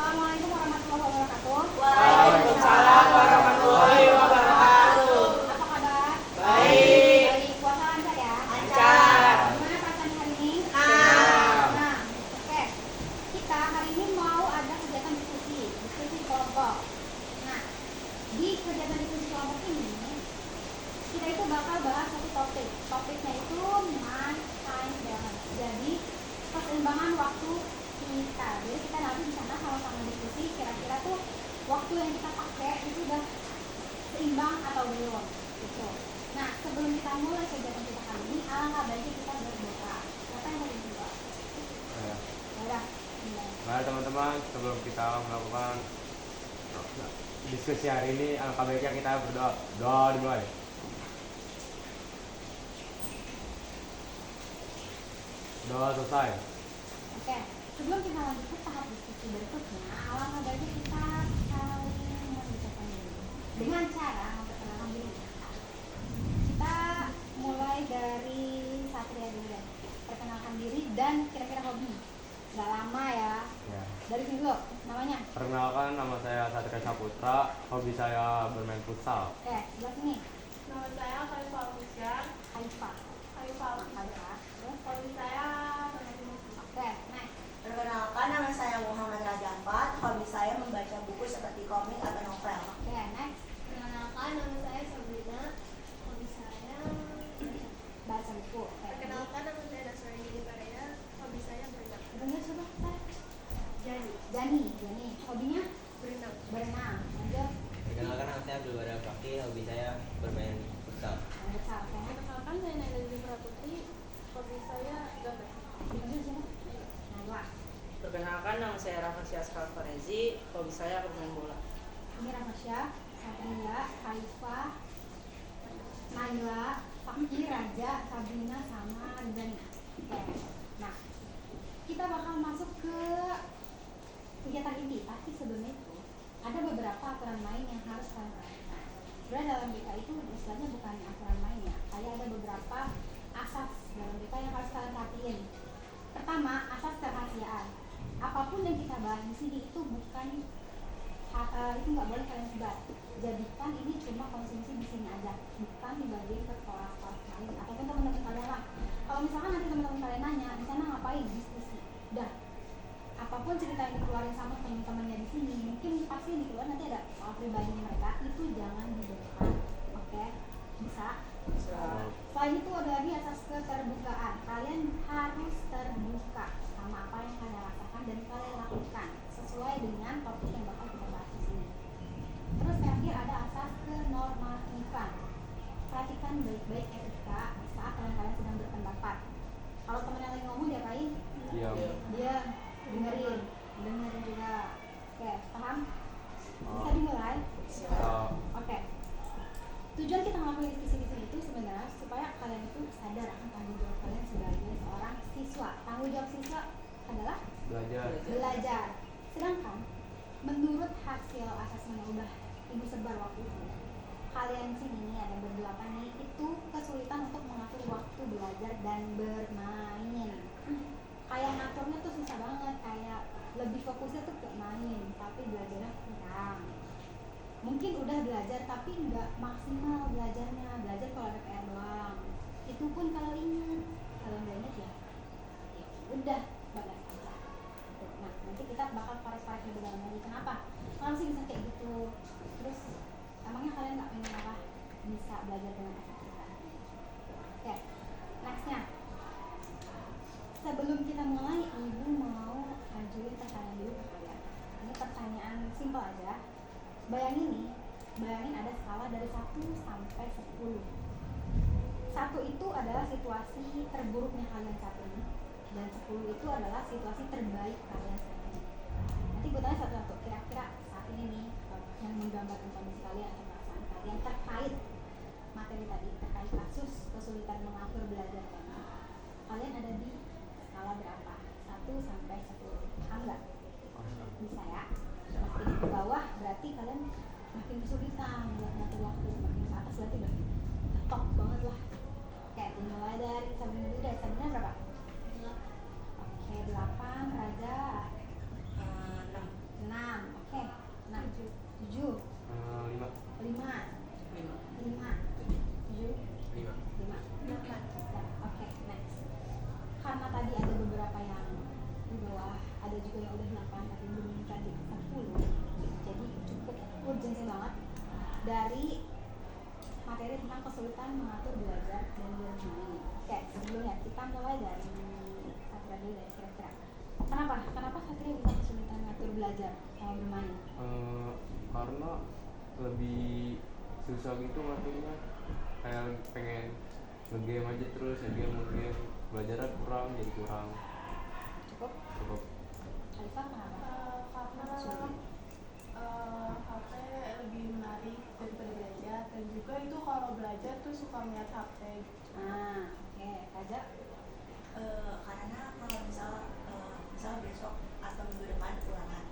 Assalamualaikum warahmatullahi wabarakatuh. Waalaikumsalam warahmatullahi wabarakatuh. Apa kabar? Baik. Baik, puasa lancar ya? Lancar. Gimana perasaan hari ini? Nah. Nah, oke. Kita hari ini mau ada kegiatan diskusi kelompok. Nah, di kegiatan diskusi kelompok ini kita itu bakal bahas satu topik. Topiknya itu mind time balance. Jadi keseimbangan waktu kita. Jadi kita nanti di sana sama-sama diskusi kira-kira tuh waktu yang kita pakai itu udah seimbang atau belum gitu. Nah, sebelum kita mulai kegiatan kita kali ini, alangkah baiknya kita berdoa. Siapa yang mau berdoa? Ya. Udah. Mulai. Baik teman-teman, sebelum kita melakukan diskusi hari ini, alangkah baiknya kita berdoa. Doa dimulai. Doa selesai. Oke, sebelum kita lanjut ke tahap diskusi berikutnya, alangkah baiknya kita saling membicarkan dulu dengan cara memperkenalkan diri. Kita mulai dari Satria dulu deh. Perkenalkan diri dan kira-kira hobi. Gak lama ya. Ya. Dari sini dulu, namanya. Perkenalkan, nama saya Satria Saputra. Hobi saya bermain futsal. Oke, sebelah sini. Nama saya Khalifah Al-Musyar. Haifa. Khalifah Haifa. Terus, Hobi saya penyanyi musik. oke, next. Perkenalkan, nama saya Muhammad Raja Ampat. Hobi saya membaca buku seperti komik atau novel. Oke, next. Perkenalkan, nama saya Sabrina. Hobi saya Baca buku. Oke. Perkenalkan, nama saya Nasrani Dipareda. Hobi saya berenang. Ibunya coba, saya. Jani. Jani. Hobinya Berenang. berenang. Lanjut. Perkenalkan, nama saya Abdul Bara Fakih, hobi saya bermain futsal. Yang besar. Oke. Perkenalkan, saya Naila Zumra Putri. Hobi saya gambar. Ibunya siapa? Najwa. Perkenalkan, nama saya Rafa Syaskal Farezi, hobi saya bermain bola. Ini Ramasya, Satria, Haifa, Naila, Fakir, Raja, Sabrina, sama Rizani. Oke. Nah, kita bakal masuk ke kegiatan inti. Tapi sebelum itu, ada beberapa aturan main yang harus kalian perhatikan. Sebenarnya dalam BK itu istilahnya bukan aturan main ya. Kayak ada beberapa asas dalam BK yang harus kalian perhatiin. Pertama, asas kerahasiaan. Apapun yang kita bahas di sini itu bukan itu nggak boleh kalian sebar. Jadikan ini cuma konsumsi di sini aja, bukan dibagiin ke kelas-kelas lain ataupun teman-teman kalian lah. Kalau misalkan nanti teman-teman kalian nanya, di sana ngapain diskusi? Udah, apapun cerita yang dikeluarin sama teman-temannya di sini, mungkin pasti dikeluarin nanti ada soal pribadi mereka, itu jangan dibongkar. Oke, bisa? Selain itu ada lagi asas keterbukaan. Kalian harus terbuka sama apa yang kalian rasakan dan kalian lakukan sesuai dengan topik yang bakal kita bahas di sini. Terus terakhir ada asas kenormatifan. Perhatikan baik-baik etika saat kalian sedang berpendapat. Kalau teman yang lagi ngomong diapain? Diam. Dia dengerin juga. Oke, paham? Bisa dimulai? Oke. Tujuan kita ngelakuin diskusi di sini itu sebenarnya supaya kalian itu sadar akan tanggung jawab kalian sebagai seorang siswa. Tanggung jawab siswa adalah belajar. Sedangkan menurut hasil asesmen yang udah ibu sebar waktu itu, kalian sini nih ada berdelapan nih itu kesulitan untuk mengatur waktu belajar dan bermain. Kayak ngaturnya tuh susah banget, kayak lebih fokusnya tuh ke main, tapi belajarnya kurang. Mungkin udah belajar tapi nggak maksimal belajarnya, belajar kalau ada PR doang. Itu pun kalau ingat, kalau nggak ingat ya udah bagas aja. Nah, nanti kita bakal korek-korek lebih dalam lagi. Kenapa? Kenapa sih bisa kayak gitu? Terus emangnya kalian nggak pengen apa bisa belajar dengan efektif? Oke, nextnya. Sebelum kita mulai, ibu mau ajuin pertanyaan dulu ke kalian. Ini pertanyaan simpel aja. Bayangin ada skala dari 1 sampai 10. 1 itu adalah situasi terburuknya kalian saat ini, dan 10 itu adalah situasi terbaik kalian saat ini. Nanti gue tanya satu-satu, kira-kira saat ini nih yang menggambarkan kondisi kalian atau perasaan kalian terkait materi tadi, terkait kasus kesulitan mengatur belajar kalian ada di skala berapa? 1 sampai 10. Paham nggak? Bisa ya? Makin ke bawah berarti kalian makin kesulitan buat ngatur waktu, makin ke atas berarti udah top banget lah. Oke, dimulai dari Sabrina dulu deh. Sabrina berapa? 8. Oke, 8. Raja 6. kan, tapi belum mencapai 10. Jadi cukup urgensi banget dari materi tentang kesulitan mengatur belajar dan bermain. Oke, sebelumnya kita mulai dari Satria dulu ya, kira-kira. Kenapa Satria bisa kesulitan mengatur belajar sama bermain? Karena lebih susah gitu ngaturnya, kayak pengen ngegame aja terus, ngegame belajarnya kurang, jadi kurang. Cukup? Alisa kenapa? Karena Sulit. HP lebih menarik daripada belajar, dan juga itu kalau belajar tuh suka melihat HP. Oke, Kaja. Karena kalau misal besok atau minggu depan ulangan,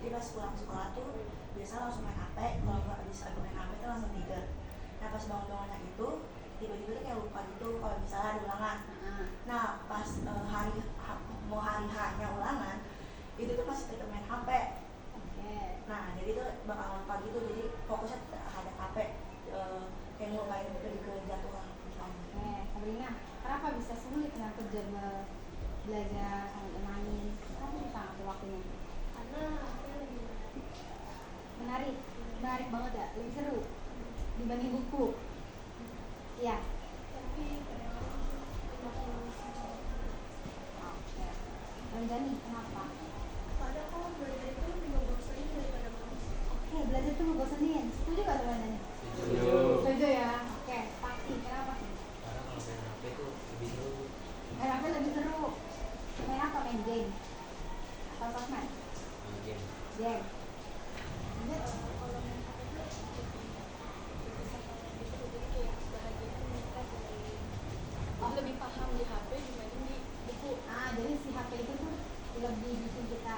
jadi pas pulang sekolah tuh biasa langsung main HP. Kalau nggak bisa main HP tuh langsung tidur. Nah pas bangun-bangunnya itu tiba-tiba tuh kayak lupa gitu kalau misalnya ada ulangan. Nah pas mau hari H-nya ulangan itu tuh masih tetap main HP. Oke. Nah jadi tuh bakal lupa gitu, jadi fokusnya terhadap HP, kayak ngelupain lebih ke jadwal. Oke, Sabrina, kenapa bisa sulit ngatur jadwal belajar sama bermain? Kenapa bisa ngatur waktunya? Karena HP lebih menarik. Menarik banget ya, lebih seru dibanding buku. Iya. Tapi kadang-kadang makin simpel. Oke. Ranjani, kenapa? Kadang kalau belajar itu lebih membosankan daripada main. Oke, belajar tuh ngebosenin. Setuju gak tuh Ranjani? Setuju. Setuju ya. Oke, pasti. Kenapa sih? Karena kalau main HP itu lebih seru. Main apa lebih seru? Main apa? Main game? Atau sosmed? Game. Game. Kalau main HP itu lebih bisa kayak gitu, jadi kayak bahagia mereka lebih paham di HP dibanding di buku. Jadi si HP itu tuh lebih bikin kita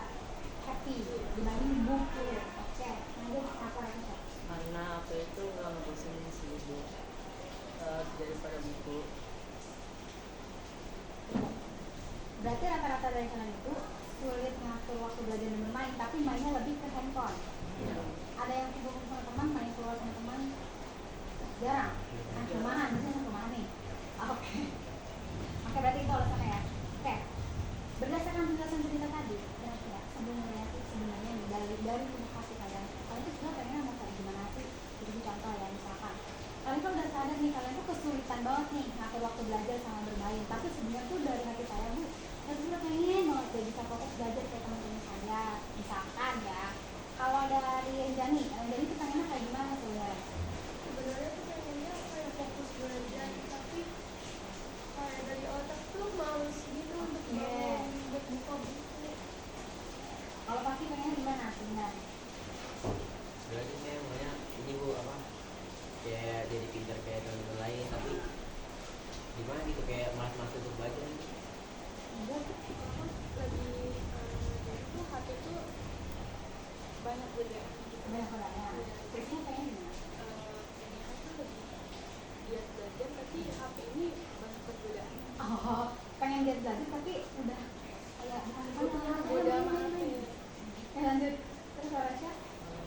happy dibanding buku. Oke, lanjut apa lagi? Karena apa itu nggak ngebosenin sih ibu, daripada buku. Berarti rata-rata dari kalian itu sulit ngatur waktu belajar dan bermain, tapi mainnya lebih ke handphone. Ada yang kumpul sama teman, main keluar sama teman? Jarang. Nah, kemana? Misalnya kemana nih? Oke. Oke, berarti itu alasannya ya. Oke. Berdasarkan penjelasan cerita tadi, kira-kira sebenarnya nih, dari komunikasi kalian tuh sebenarnya pengen mau kayak gimana sih? Jadi contoh ya, misalkan kalian tuh udah sadar nih, kalian tuh kesulitan banget nih ngatur waktu belajar sama bermain, tapi sebenarnya tuh dari hati saya bu, saya tuh pengen banget deh bisa fokus belajar kayak teman-teman saya. Misalkan ya, kalau dari Jani tuh pengennya kayak gimana sebenarnya? Sebenarnya tuh pengennya kayak fokus belajar, tapi kayak dari otak tuh males gitu untuk bangun, untuk buka buku. Kalau pasti pengen gimana sebenarnya? Berarti saya maunya ini bu apa? Kayak jadi pintar kayak teman-teman lain, tapi gimana gitu kayak malas-malas untuk belajar. Enggak. Aku lagi jadi tuh HP tuh banyak beda. Banyak orang ya. Terusnya pengen gimana? Ini tuh lebih giat belajar, tapi HP ini banyak perbedaan. Oh, pengen lihat belajar tapi udah kayak Udah sama HP. Lanjut. Terus Rasya?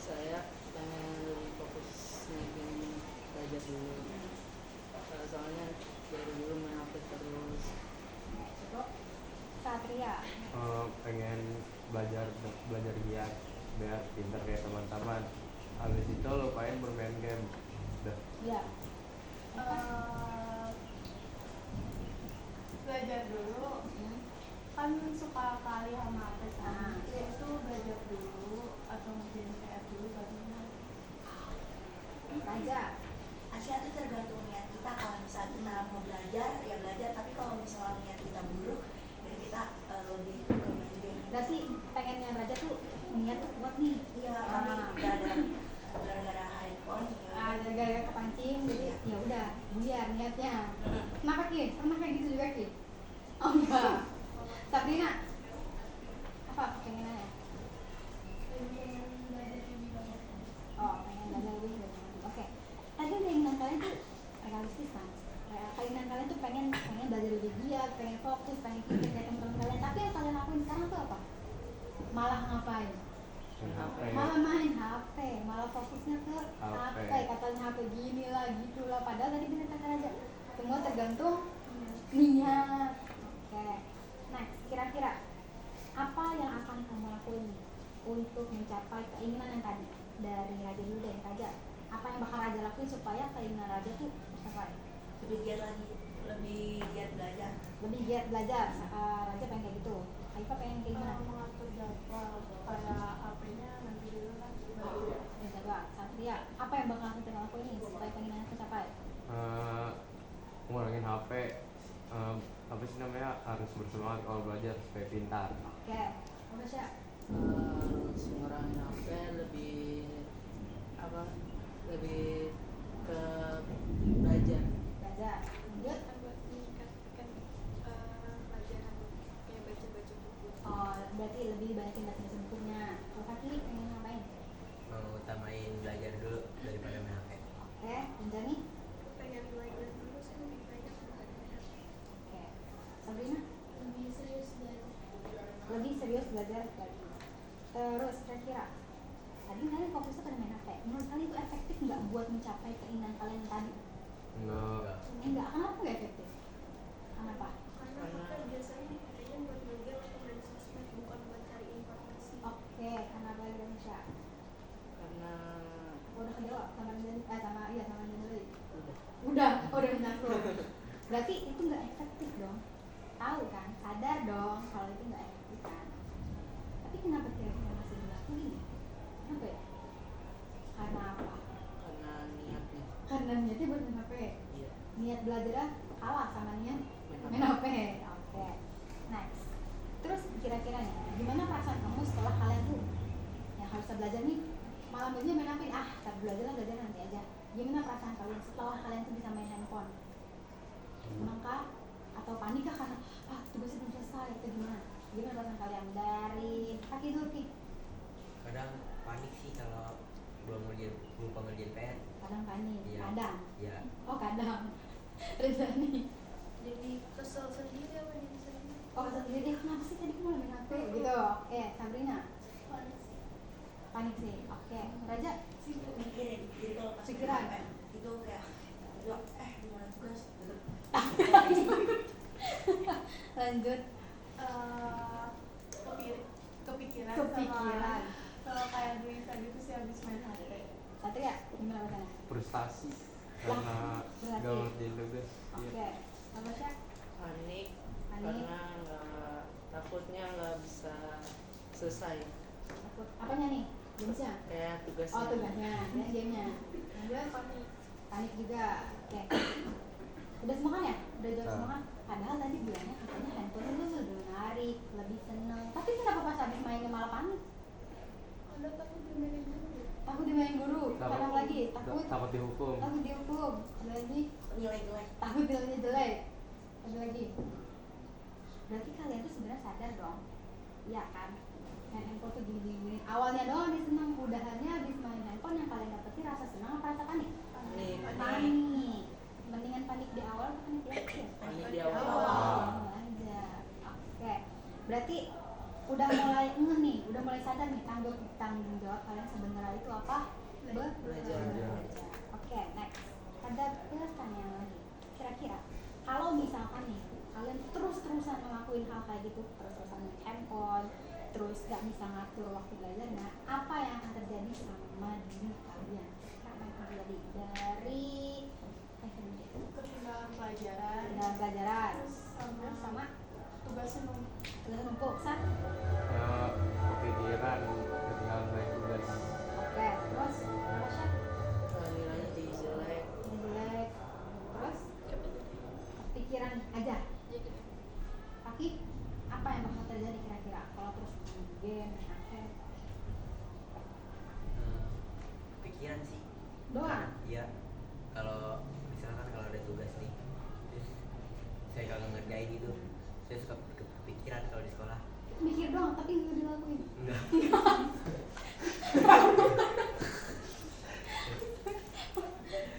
Saya pengen lebih fokus naikin belajar dulu. Soalnya dari dulu main HP terus. Cukup. Satria. Pengen belajar giat biar pintar kayak teman-teman. Habis itu lupain bermain game. Udah. Iya. Belajar dulu. Kan suka kali sama HP kan. Itu belajar dulu atau ngerjain PR dulu baru main. Raja. Asia itu tergantung niat kita. Kalau misalnya kita mau belajar ya belajar, tapi kalau misalnya niat kita buruk jadi kita lebih ke main game. Berarti pengennya Raja tuh niat kuat nih. Iya, tapi gara-gara handphone ya. Gara-gara kepancing jadi ya udah biar niatnya. Kenapa Ki? Pernah kayak gitu juga Ki? Oh enggak. Sabrina. Apa pengennya? Pengen belajar lebih banyak. Oh, pengen belajar lebih banyak. Oke. Tadi keinginan kalian tuh realistis kan? Keinginan kalian tuh pengen belajar lebih giat, pengen fokus, pengen pintar kayak teman-teman kalian. Tapi yang kalian lakuin sekarang tuh apa? Malah ngapain? Main HP. Malah main HP, malah fokusnya ke HP. HP. Katanya HP gini lah, gitu lah. Padahal tadi bener kata Raja, semua tergantung niat. Oke. Next, kira-kira apa yang akan kamu lakuin nih untuk mencapai keinginan yang tadi? Dari Raja dulu deh, Raja. Apa yang bakal Raja lakuin supaya keinginan Raja tuh tercapai? Lebih giat lagi, lebih giat belajar. Lebih giat belajar. Raja pengen kayak gitu. Aifa pengen kayak gimana? Mengatur jadwal kayak HP-nya nanti dulu kan baru Menjaga. Satria, apa yang bakal kita lakuin nih supaya keinginannya tercapai? Ngurangin HP, apa sih namanya, harus bersemangat kalau belajar supaya pintar. Oke, apa sih? Ngurangin HP, lebih apa, lebih ke belajar. Belajar. Lanjut. buat meningkatkan pelajaran kayak baca-baca buku. Oh, berarti lebih banyakin baca bukunya. Kalau Kaki pengen ngapain? Mau utamain belajar dulu daripada main HP. Oke, Anjani? Pengen belajar dulu sih lebih banyak daripada main HP. Oke. Sabrina? Lebih serius belajar. Lebih serius belajar lagi. Terus kira-kira tadi kalian fokusnya pada main HP. Menurut kalian itu efektif nggak buat mencapai keinginan kalian yang tadi? Enggak. Enggak. Kenapa nggak efektif? Kenapa? Karena HP biasanya dipakainya buat ngegame atau main sosmed, bukan buat cari informasi. Oke, kenapa Indonesia? Karena Udah kejawab sama Anjani, sama Anjani dulu. udah Udah mengaku. Berarti itu nggak efektif dong. Tahu kan? Sadar dong kalau itu nggak efektif kan. Tapi kenapa kira-kira masih dilakuin? Kenapa ya? Karena apa? karena niatnya. Karena niatnya buat main HP. Iya. Niat belajarnya kalah sama niat main HP. Oke. Next. Terus kira-kira nih, gimana perasaan kamu setelah kalian tuh yang harusnya belajar nih malam aja main HP? Tapi belajar nanti aja. Gimana perasaan kalian setelah kalian tuh bisa main handphone? Senang kah? Atau panik kah karena tugasnya belum selesai? Itu gimana? Gimana perasaan kalian? Dari Kaki dulu, Ki. Kadang panik sih kalau lupa ngerjain PR. Kadang panik. Iya. Kadang. Ya, Oh, kadang. Rezani. Jadi kesel sendiri apa jadi sendiri? Oh, sendiri kenapa sih tadi kamu main HP gitu? Oke, Sabrina. Panik sih. Oke, Raja. Sih mikirin, jadi kalau pas Pikiran. main HP itu kayak gimana tugas gitu. Lanjut. Kepikiran Kepikiran. sama kayak Duisa gitu sih habis main HP. Satria, gimana rasanya? Frustasi karena Berarti. nggak ngerjain tugas. Oke. Iya. Apa sih? Panik, Panik. karena takutnya nggak bisa selesai Takut. Apanya nih? Gamesnya? kayak tugasnya. Oh, tugasnya. Dan gamenya. Lanjut. Panik. Panik juga. Oke. Udah semua kan ya? Udah jawab Nah. semua kan? Padahal tadi bilangnya katanya handphone itu lebih menarik, lebih seneng. Tapi kenapa pas habis mainnya malah panik? Ada takut dimainin dulu. Takut dimain guru. Kadang lagi takut Takut dihukum. takut dihukum. Ada lagi Nilai jelek. takut nilainya jelek. Ada lagi. Berarti kalian tuh sebenarnya sadar dong. Iya kan? Main handphone tuh gini-gini. Awalnya doang dia senang, udahannya habis main handphone yang kalian dapetin rasa senang apa rasa panik? Panik. Panik. Mendingan panik di awal atau panik di akhir? Panik di awal. Awal aja. Oke. Berarti udah mulai nih, udah mulai sadar nih tanggung jawab kalian sebenarnya itu apa? Belajar. Oke, next. Ada pertanyaan lagi. Kira-kira kalau misalkan nih kalian terus-terusan ngelakuin hal kayak gitu, terus-terusan main handphone, terus gak bisa ngatur waktu belajarnya, apa yang akan terjadi sama diri kalian? Apa yang akan terjadi dari Ketinggalan pelajaran. dalam pelajaran? Terus Terus sama tugasnya numpuk. tugas numpuk, Sat? Kepikiran ketinggalan naik tugas. Oke, terus Tasya? Nilainya jadi jelek. Jelek. Terus pikiran aja. Jadi Kaki, apa yang bakal terjadi kira-kira kalau terus main game, main HP? pikiran sih. Doang? Iya. Kalau misalkan kalau ada tugas nih, terus saya kagak ngerjain gitu, saya suka kepikiran kalau di sekolah. Mikir doang, tapi nggak dilakuin. Enggak.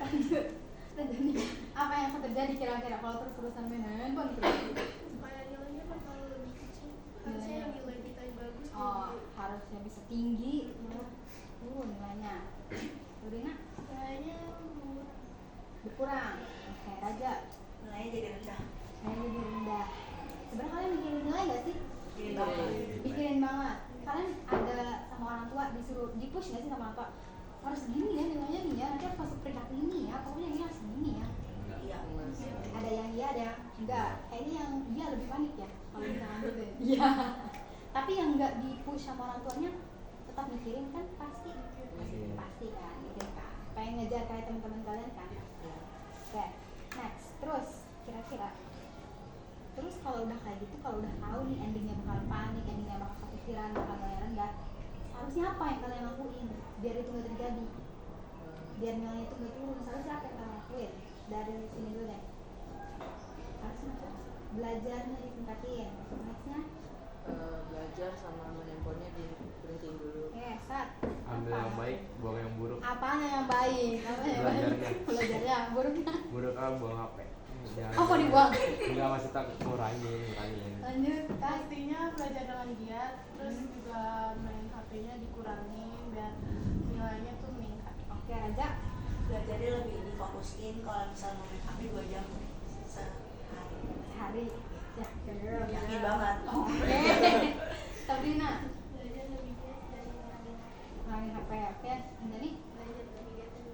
Lanjut. Nih, apa yang akan terjadi kira-kira kalau terus-terusan main handphone terus? kayak nilainya bakal lebih kecil. Harusnya yang nilai kita bagus. Oh, jadi harusnya bisa tinggi. Nilainya. Urina kayaknya murah. berkurang. Oke, Raja. Nilainya jadi rendah. Nilainya jadi rendah. Sebenarnya kalian mikirin nilai nggak sih? Mikirin banget. Mikirin banget. Kalian ada sama orang tua disuruh di-push nggak sih sama orang tua? Harus gini ya nilainya nih ya, nanti harus masuk peringkat ini ya, pokoknya ini harus gini ya. Iya. Ada yang iya, ada yang enggak. Kayaknya yang iya lebih panik ya kalau misalkan gitu ya. Iya. Tapi yang enggak di-push sama orang tuanya tetap mikirin kan pasti. Pasti kan, gitu kan. Pengen ngejar kayak teman-teman kalian kan. Oke, next. Terus kira-kira terus kalau udah kayak gitu, kalau udah tahu nih endingnya bakal panik, endingnya bakal kepikiran, bakal nilai rendah, harusnya apa yang kalian lakuin biar itu nggak terjadi, biar nilainya itu nggak turun? Harusnya apa yang kalian lakuin? Dari sini dulu deh. Harusnya apa? Belajarnya ditingkatin. Nextnya Belajar sama main handphonenya berhentiin dulu. Sat. Ambil yang baik, buang yang buruk. Apanya yang baik? Apanya yang baik? Belajarnya. Belajarnya. Buruknya? Buruk kan buang HP. Jangan. Oh, mau dibuang? Enggak, masih tak ngurangin. Lanjut kan? Pastinya belajar dengan giat, terus juga main HP-nya dikurangin biar nilainya tuh meningkat. Oke, Raja. Belajarnya lebih difokusin kalau misalnya mau main HP 2 jam sehari. Sehari. Ya, girl. Yakin banget. Oke. Sabrina. Belajar lebih giat dari ngurangin HP. Ngurangin HP. Oke. Jadi, Belajar lebih giat dan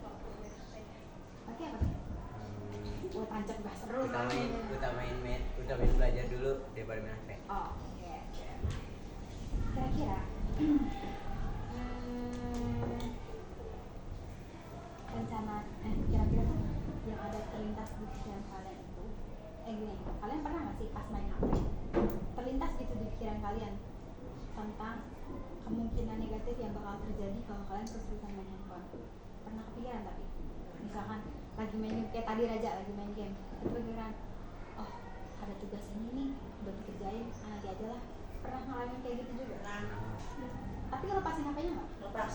waktu main HP-nya. oke apa? Gue tancap gak seru utamain belajar dulu daripada main HP. Oh, oke. Kira-kira rencana kira-kira tuh yang ada terlintas di pikiran kalian itu gini, kalian pernah gak sih pas main HP terlintas gitu di pikiran kalian tentang kemungkinan negatif yang bakal terjadi kalau kalian terus-terusan main handphone? Pernah kepikiran? Tapi misalkan lagi main game, kayak tadi Raja lagi main game, kepikiran, oh ada tugas ini nih udah dikerjain, nanti aja lah. Pernah ngalamin kayak gitu juga? Pernah. Tapi ngelepasin HP-nya nggak? Lepas.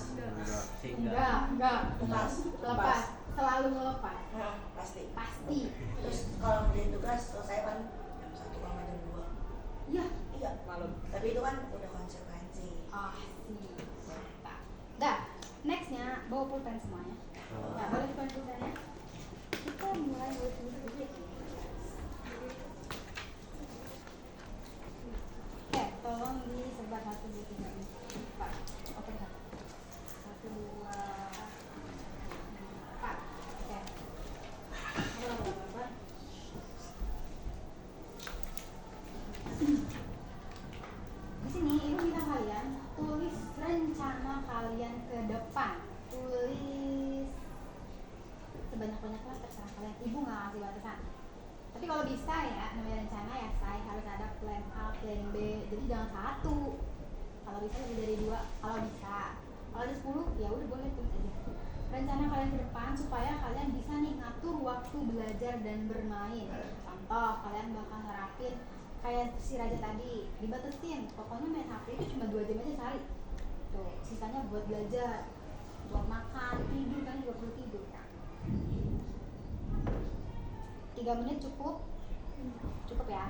Enggak. Lepas. Selalu ngelepas. Pasti. Pasti. Terus kalau ngerjain tugas selesai kan jam 1 sama jam 2. Iya. Iya. Malam. Tapi itu kan udah konsekuensi. Sih. Mantap. Dah. Nextnya bawa pulpen semuanya. Nah, boleh dipakai pulpennya. Kita mulai dari sedikit. Oke, tolong disebar 1, 2, 3, 4. Oke, 1, 2, 4. Oke. Apa? Di sini ibu minta kalian tulis rencana kalian ke depan. Tulis sebanyak-banyaknya terserah kalian. Ibu nggak ngasih batasan. Tapi kalau bisa ya, namanya rencana ya saya harus ada plan A, plan B. Jadi jangan satu. Kalau bisa lebih dari 2, kalau bisa. Kalau ada 10, ya udah boleh tulis aja. Rencana kalian ke depan supaya kalian bisa nih ngatur waktu belajar dan bermain. Contoh, kalian bakal nerapin kayak si Raja tadi, dibatasin. Pokoknya main HP itu cuma 2 jam aja sehari. Tuh, sisanya buat belajar, buat makan, tidur kan juga perlu tidur kan. 3 menit cukup? Cukup ya.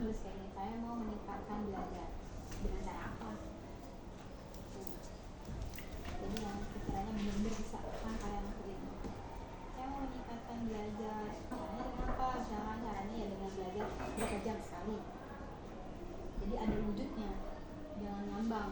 nulis kayak gini, saya mau meningkatkan belajar dengan cara apa. Tuh. Jadi yang sekiranya benar-benar bisa kan kalian lakuin. Saya mau meningkatkan belajar, caranya dengan apa? Misalkan caranya ya dengan belajar berapa jam sekali. Jadi ada wujudnya, jangan ngambang.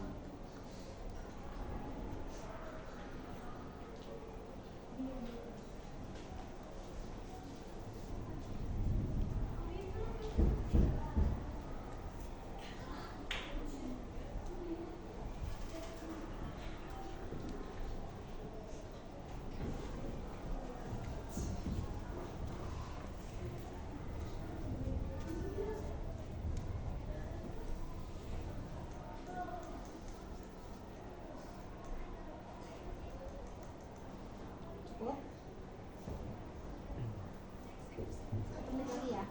Cukup? 1 menit lagi ya.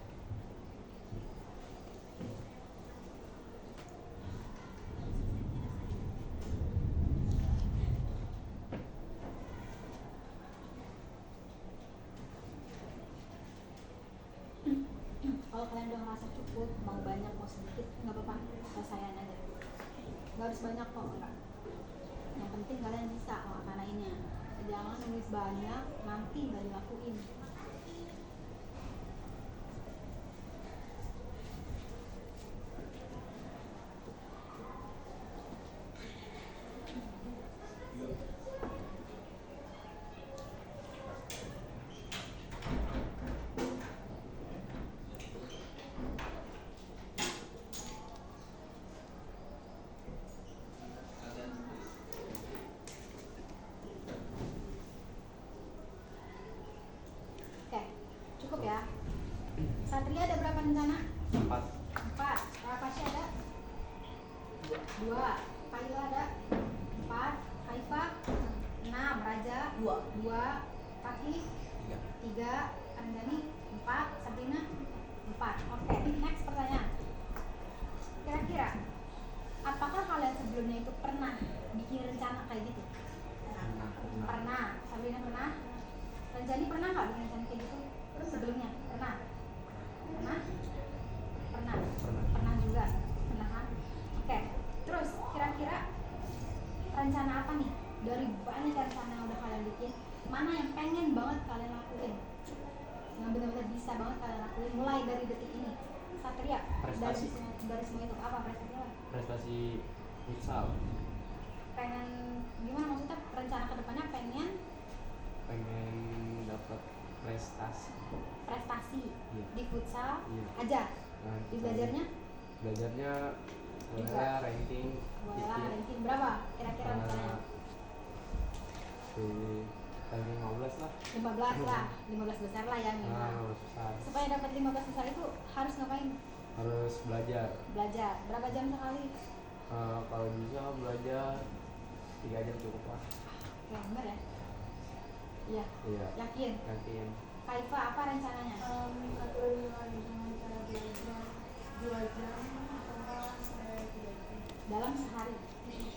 Kalau kalian udah ngerasa cukup, mau banyak mau sedikit nggak apa-apa, selesaian aja. Nggak harus banyak kok, enggak. Yang penting kalian bisa ngelaksanainnya. Jangan nulis banyak nanti nggak dilakuin. Oke, cukup ya. Satria ada berapa rencana? 4. 4. Rapasya ada? 2. Kaila ada? 4. Haifa? 6. Raja? 2. Kaki? 3. Anjani? 4. Sabrina? 4. Oke, next pertanyaan. Kira-kira apakah kalian sebelumnya itu pernah bikin rencana kayak gitu? Pernah. Sabrina pernah? Ranjani pernah nggak bikin rencana kayak gitu? Sebelumnya? Pernah? Pernah? Pernah? Pernah juga? Pernah kan? Oke, terus kira-kira rencana apa nih? Dari banyak rencana yang udah kalian bikin, mana yang pengen banget kalian lakuin? Yang benar-benar bisa banget kalian lakuin mulai dari detik ini. Satria, Prestasi. dari semua itu apa prestasinya? Prestasi futsal. Pengen gimana maksudnya? Rencana kedepannya pengen Pengen dapat prestasi. di futsal Iya. aja. Nah, Di belajarnya belajarnya Juga. boleh ranking boleh dikit. ranking berapa kira-kira misalnya? Di ranking 15 lah. 15 lah, 15 besar lah ya minimal. Nah, besar. Supaya dapat 15 besar itu harus ngapain? Harus belajar. Belajar. Berapa jam sekali? Kalau bisa belajar 3 jam cukup lah. Ya bener ya? Iya. Iya. Yakin? Yakin. Kaifa apa rencananya? Aturin lagi dengan cara belajar 2 jam atau enggak sampai 3 jam. Dalam sehari.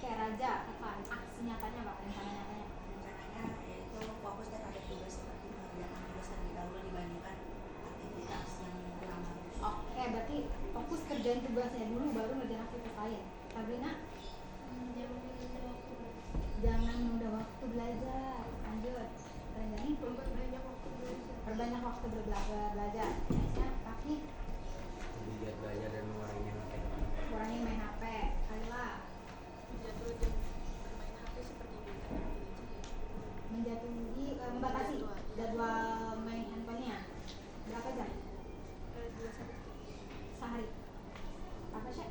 Kayak Raja, apa aksi nyatanya apa? Rencana nyatanya? Rencananya yaitu fokus terhadap tugas seperti mengerjakan tugas terlebih dahulu dibandingkan aktivitas yang kurang bagus. Oke, berarti fokus kerjain tugasnya dulu baru ngerjain aktivitas lain. Sabrina, jangan menunda waktu belajar. Lanjut. Ranjani, Memperbanyak waktu belajar. perbanyak waktu belajar. Nextnya, Kaki, Lebih giat belajar dan mengurangi HP. kurangin main HP. Kaila, Jadwal jam bermain HP seperti biasa. membatasi jadwal main handphonenya. Berapa jam? 2 sampai 3. Sehari. Apa sih?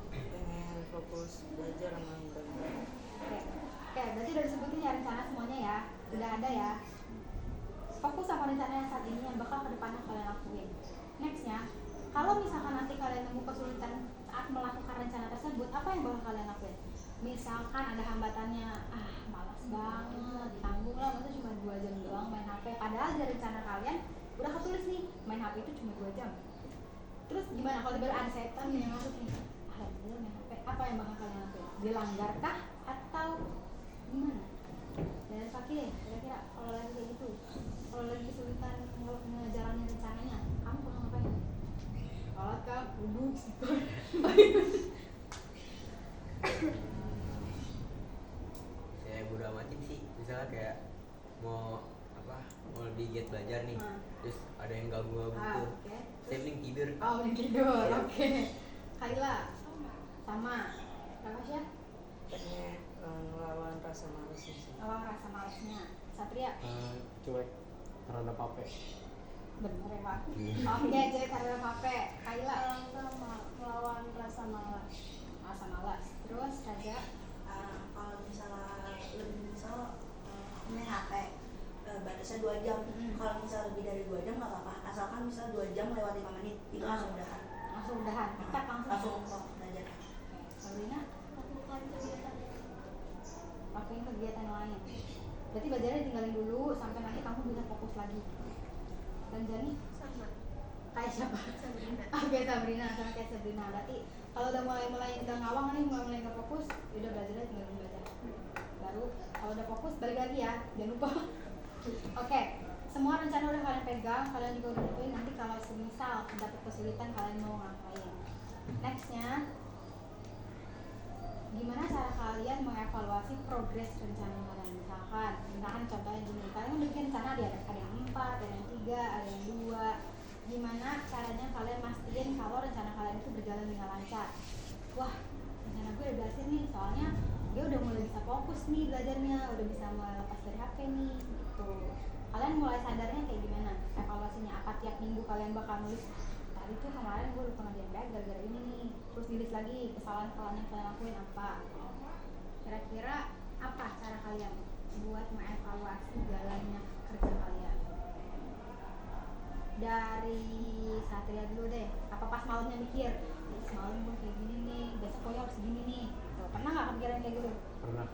Pengen fokus belajar sama belajar. Oke, berarti udah disebutin ya rencana semuanya ya. Udah ada ya. Fokus sama rencana yang saat ini yang bakal kedepannya kalian lakuin. Nextnya, kalau misalkan nanti kalian nemu kesulitan saat melakukan rencana tersebut, apa yang bakal kalian lakuin? Misalkan ada hambatannya, malas banget, tanggung lah, masa cuma 2 jam doang main HP. Padahal dari rencana kalian udah ketulis nih, main HP itu cuma 2 jam. Terus gimana kalau tiba-tiba ada setan yang masuk nih? Alhamdulillah main HP. Apa yang bakal kalian lakuin? Dilanggarkah atau gimana? Dan Fakih, kira-kira kalau lagi kayak gitu, kalau lagi kesulitan ngejalanin rencananya, kamu bakal ngapain? Sholat kah? duduk gitu. Saya bodo amatin sih, misalnya kayak mau apa, mau lebih giat belajar nih, terus ada yang ganggu gitu, Oke. saya mending tidur. Oh, udah tidur. Iya. Oke. Kaila sama. Kakak sih? pengen ngelawan rasa malas sih. Lawan rasa malasnya. Satria. Cuek terhadap apa? Bener ya Pak? Iya. Oke, jadi karena Pape. Kaila sama melawan rasa malas. rasa malas. Terus Raja. Kalau misalnya lebih main HP batasnya 2 jam. Kalau misalnya lebih dari 2 jam nggak apa-apa, asalkan misalnya 2 jam lewat 5 menit itu langsung udahan. Langsung udahan. Kita langsung. belajar. Sabrina, Lakukan kegiatan lakuin kegiatan lain. Berarti belajarnya tinggalin dulu sampai nanti kamu bisa fokus lagi. Dan Jani sama kayak siapa? Sabrina. Oke, Sabrina sama kayak Sabrina. Berarti kalau udah mulai udah ngawang nih, mulai nggak fokus, udah belajarnya tinggalin belajar. Baru kalau udah fokus balik lagi ya, jangan lupa. Oke, semua rencana udah kalian pegang, kalian juga udah tentuin nanti kalau semisal dapat kesulitan kalian mau ngapain. Nextnya, gimana cara kalian mengevaluasi progres rencana kalian? Misalkan contohnya gini, kalian udah bikin rencana ada yang 4, ada yang 3, ada yang 2. Gimana caranya kalian mastiin kalau rencana kalian itu berjalan dengan lancar? Wah, rencana gue udah berhasil nih, soalnya dia udah mulai bisa fokus nih belajarnya, udah bisa mulai lepas dari HP nih gitu. Kalian mulai sadarnya kayak gimana? Evaluasinya apa tiap minggu kalian bakal nulis, tadi tuh kemarin gue lupa ngerjain PR gara-gara ini nih, terus nulis lagi kesalahan-kesalahan yang kalian lakuin apa. Kira-kira apa cara kalian buat mengevaluasi jalannya kerja kalian? Dari Satria dulu deh, apa pas malamnya mikir, semalam gue kayak gini nih, besok gue harus gini nih. Tuh, pernah nggak kepikiran kayak gitu? Pernah.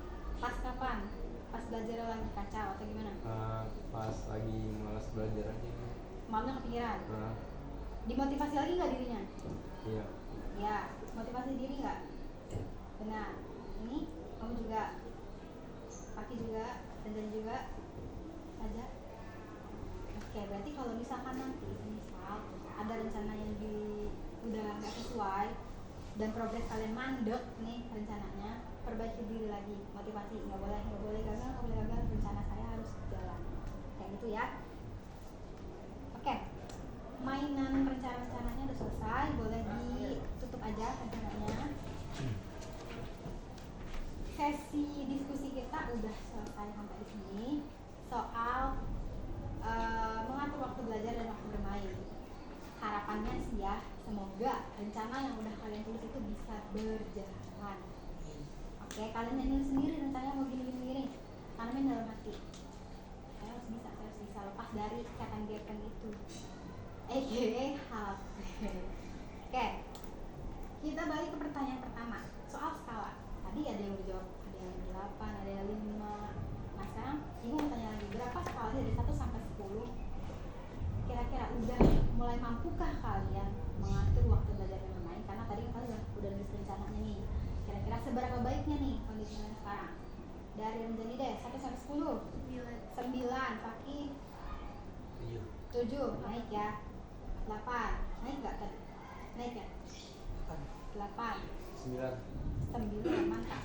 Pas kapan? Pas belajar lagi kacau atau gimana? Pas lagi malas belajar aja. Malamnya kepikiran? Nah, Dimotivasi lagi nggak dirinya? iya. Ya, motivasi diri nggak? Benar. Ini kamu juga, Paki juga, dan juga aja. Oke, berarti kalau misalkan nanti misal ada rencana yang udah nggak sesuai dan progres kalian mandek nih rencananya, perbaiki diri lagi, motivasi, nggak boleh gagal, rencana saya harus jalan, kayak gitu ya. Oke, mainan rencananya udah selesai, boleh ditutup aja rencananya. Sesi diskusi kita udah selesai sampai di sini soal mengatur waktu belajar dan waktu bermain. Harapannya sih ya, semoga rencana yang udah kalian tulis itu bisa berjalan. Oke, kalian nyanyi sendiri rencananya mau gini. Tanamin dalam hati. Saya harus bisa lepas dari ikatan gepeng itu. HP. Oke, kita balik ke pertanyaan pertama soal skala. Tadi ada yang dijawab, ada yang 8, ada yang 5. Nah sekarang ibu mau tanya lagi, berapa skalanya dari 1 sampai 10? Kira-kira udah mulai mampukah kalian mengatur waktu belajar dan bermain? Karena tadi kalian udah nulis rencananya nih. Kira-kira seberapa baiknya nih kondisi kalian sekarang? Dari Renjani deh, 1 sampai 10. 9, Paki 7, naik ya. 8, naik nggak tadi? Naik ya? 8, 9, mantap.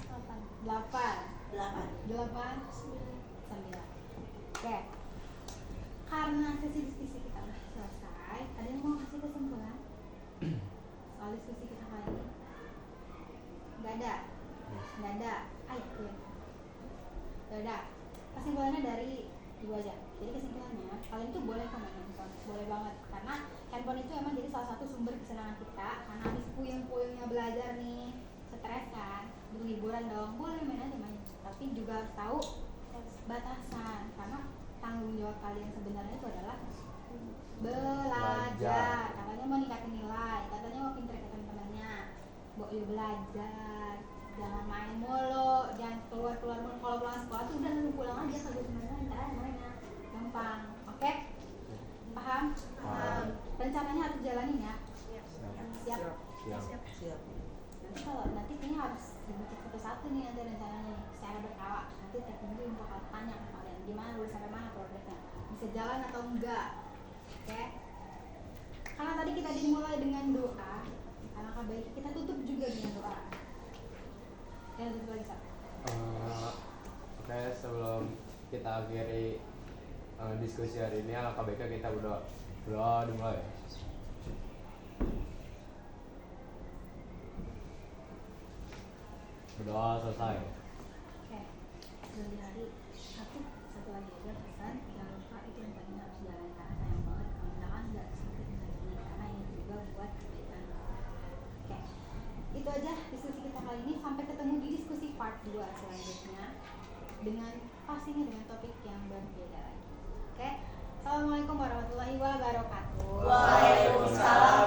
8, 9. Oke, karena sesi diskusi kita udah selesai, ada yang mau kasih kesimpulan soal diskusi kita kali ini? Nggak ada. Ayo, yaudah, kesimpulannya dari ibu aja. Jadi kesimpulannya, kalian tuh boleh kok main handphone, boleh banget, karena handphone itu emang jadi salah satu sumber kesenangan kita. Karena habis puyeng-puyengnya belajar nih, stres kan, butuh hiburan dong, boleh main aja main, tapi juga harus tahu batasan, karena tanggung jawab kalian sebenarnya itu adalah belajar. Katanya mau ningkatin nilai, katanya mau pinter ke teman-temannya, boleh belajar, jangan main mulu, jangan keluar mulu. Kalau pulang sekolah tuh udah lu pulang aja, kalau teman-teman ntar mainnya gampang. Oke? Paham? Rencananya harus jalanin ya. Siap. Nanti kayaknya harus dibentuk satu-satu nih nanti rencananya secara berkala. Nanti tiap minggu yang bakal tanya ke kalian gimana udah sampai mana progresnya, bisa jalan atau enggak. Oke? Karena tadi kita dimulai dengan doa, Alangkah baiknya kita tutup juga dengan doa. Dan tutup lagi Sat. Oke, sebelum kita akhiri diskusi hari ini, alangkah baiknya kita berdoa. Berdoa dimulai. Berdoa selesai. Oke, dari hari aku satu lagi aja pesan, jangan lupa itu yang paling harus jalan karena sayang banget kalau misalkan nggak sampai dengan ini karena ini juga buat kebaikan. Oke, itu aja diskusi kita kali ini. Sampai ketemu di diskusi part 2 selanjutnya dengan pastinya dengan topik yang berbeda lagi. Oke, assalamualaikum warahmatullahi wabarakatuh. Waalaikumsalam